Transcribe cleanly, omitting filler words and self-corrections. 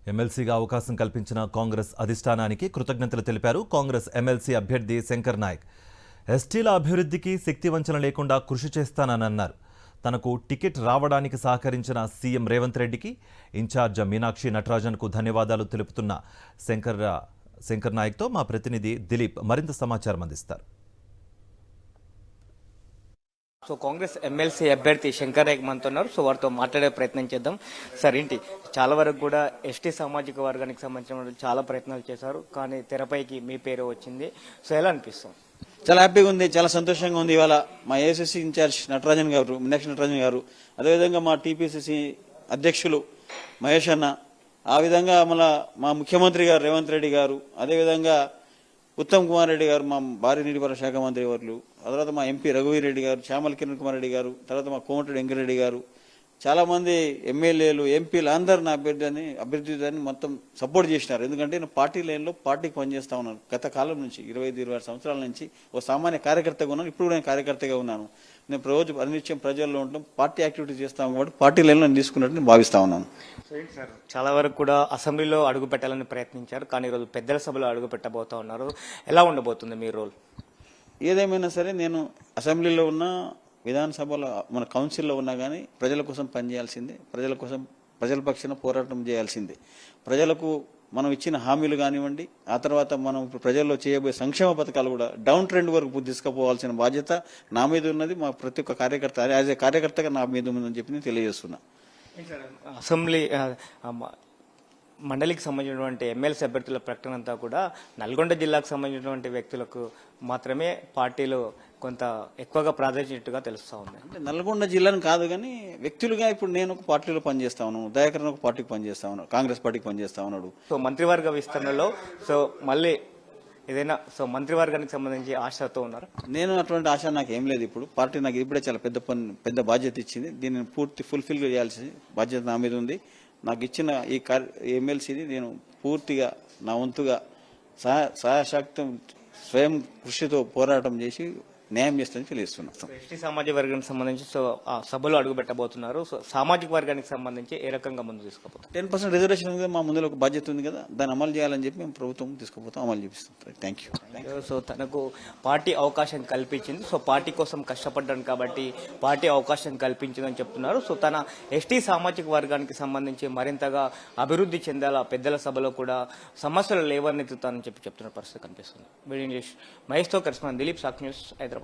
ఎమ్మెల్సీగా అవకాశం కల్పించిన కాంగ్రెస్ అధిష్టానానికి కృతజ్ఞతలు తెలిపారు కాంగ్రెస్ ఎమ్మెల్సీ అభ్యర్థి శంకర్ నాయక్. ఎస్టీల అభివృద్ధికి శక్తివంచన లేకుండా కృషి చేస్తానని అన్నారు. తనకు టికెట్ రావడానికి సహకరించిన సీఎం రేవంత్ రెడ్డికి, ఇన్ఛార్జ్ మీనాక్షి నటరాజన్కు ధన్యవాదాలు తెలుపుతున్న శంకర్ నాయక్తో మా ప్రతినిధి దిలీప్ మరింత సమాచారం అందిస్తారు. సో కాంగ్రెస్ ఎమ్మెల్సీ అభ్యర్థి శంకర్ నాయక్ మనతో ఉన్నారు. సో వారితో మాట్లాడే ప్రయత్నం చేద్దాం. సార్, ఏంటి చాలా వరకు కూడా ఎస్టీ సామాజిక వర్గానికి సంబంధించిన చాలా ప్రయత్నాలు చేశారు, కానీ తెరపైకి మీ పేరు వచ్చింది. సో ఎలా అనిపిస్తుంది? చాలా హ్యాపీగా ఉంది, చాలా సంతోషంగా ఉంది. ఇవాళ మా ఏఐసీసీ ఇన్ఛార్జ్ నటరాజన్ గారు, మీనాక్షి నటరాజన్ గారు, అదేవిధంగా మా టీపీసీసీ అధ్యక్షులు మహేష్ అన్న, ఆ విధంగా మా ముఖ్యమంత్రి గారు రేవంత్ రెడ్డి గారు, అదేవిధంగా ఉత్తమ్ కుమార్ రెడ్డి గారు, మా భారీ నీటిపారుదల శాఖ మంత్రి వర్లు, ఆ తర్వాత మా ఎంపీ రఘువీర్ రెడ్డి గారు, చామల కిరణ్ కుమార్ రెడ్డి గారు, తర్వాత మా కోమటిరెడ్డి వెంకరెడ్డి గారు, చాలా మంది ఎమ్మెల్యేలు, ఎంపీలు అందరూ నా అభ్యర్థిని మొత్తం సపోర్ట్ చేసినారు. ఎందుకంటే నేను పార్టీ లైన్లో పార్టీకి పనిచేస్తా ఉన్నాను. గత కాలం నుంచి 25-26 సంవత్సరాల నుంచి ఓ సామాన్య కార్యకర్తగా ఉన్నాను. ఇప్పుడు కూడా నేను కార్యకర్తగా ఉన్నాను. నేను రోజు అనిత్యం ప్రజల్లో ఉంటాం, పార్టీ యాక్టివిటీ చేస్తాం కాబట్టి పార్టీ లైన్లో నేను తీసుకున్నట్టు నేను భావిస్తా ఉన్నాను. చాలా వరకు కూడా అసెంబ్లీలో అడుగు పెట్టాలని ప్రయత్నించారు, కానీ ఈరోజు పెద్దల సభలో అడుగు పెట్టబోతా ఉన్నారు. ఎలా ఉండబోతుంది మీ రోల్? ఏదేమైనా సరే నేను అసెంబ్లీలో ఉన్న, విధానసభలో, మన కౌన్సిల్లో ఉన్నా కానీ ప్రజల కోసం పనిచేయాల్సిందే, ప్రజల పక్షాన పోరాటం చేయాల్సిందే. ప్రజలకు మనం ఇచ్చిన హామీలు కానివ్వండి, ఆ తర్వాత మనం ప్రజల్లో చేయబోయే సంక్షేమ పథకాలు కూడా డౌన్ ట్రెండ్ వరకు తీసుకుపోవాల్సిన బాధ్యత నా మీద ఉన్నది. మా ప్రతి ఒక్క కార్యకర్త యాజ్ ఏ కార్యకర్తగా నా మీద ఉందని చెప్పి నేను తెలియజేస్తున్నా. అసెంబ్లీ మండలికి సంబంధించినటువంటి ఎమ్మెల్సీ అభ్యర్థుల ప్రకటన అంతా కూడా నల్గొండ జిల్లాకు సంబంధించినటువంటి వ్యక్తులకు మాత్రమే పార్టీలు కొంత ఎక్కువగా ప్రాధాన్యతగా తెలుస్తా ఉంది. అంటే నల్గొండ జిల్లాను కాదు, కానీ వ్యక్తులుగా ఇప్పుడు నేను ఒక పార్టీలో పనిచేస్తా ఉన్నాను, దయాకరణ ఒక పార్టీకి పనిచేస్తా ఉన్నాను, కాంగ్రెస్ పార్టీకి పనిచేస్తా ఉన్నాడు. సో మంత్రివర్గ విస్తరణలో మళ్ళీ ఏదైనా మంత్రివర్గానికి సంబంధించి ఆశతో ఉన్నారు? నేను అటువంటి ఆశ నాకు ఏం లేదు. ఇప్పుడు పార్టీ నాకు ఇప్పుడే చాలా పెద్ద బాధ్యత ఇచ్చింది. దీన్ని పూర్తి ఫుల్ఫిల్ చేయాల్సిన బాధ్యత నా మీద ఉంది. నాకు ఇచ్చిన ఈ ఎమ్మెల్సీని నేను పూర్తిగా నా వంతుగా సహాయశక్తం స్వయం కృషితో పోరాటం చేసి న్యాయం చేస్తానని తెలియజేస్తున్నాను. ఎస్టీ సామాజిక వర్గానికి సంబంధించి ఆ సభలో అడుగు పెట్టబోతున్నారు. సో సామాజిక వర్గానికి సంబంధించి ఏ రకంగా ముందు తీసుకుపోతారు? 10% రిజర్వేషన్ ఉంది, మా ముందులో ఒక బాధ్యత ఉంది కదా, దాన్ని అమలు చేయాలని చెప్పి మేము ప్రభుత్వం తీసుకుపోతాం, అమలు చేపిస్తాం. Thank you. సో తనకు పార్టీ అవకాశం కల్పించింది, సో పార్టీ కోసం కష్టపడ్డాను కాబట్టి పార్టీ అవకాశం కల్పించిందని చెప్తున్నారు. సో తన ఎస్టీ సామాజిక వర్గానికి సంబంధించి మరింతగా అభివృద్ధి చెందాల, పెద్దల సభలో కూడా సమస్యలు లేవనెత్తుతానని చెప్తున్న పరిస్థితి కనిపిస్తుంది. వీడియో ఇంగ్లీష్ మహేష్తో కరిస్మాన్ దిలీప్, సాక్షి న్యూస్, హైదరాబాద్.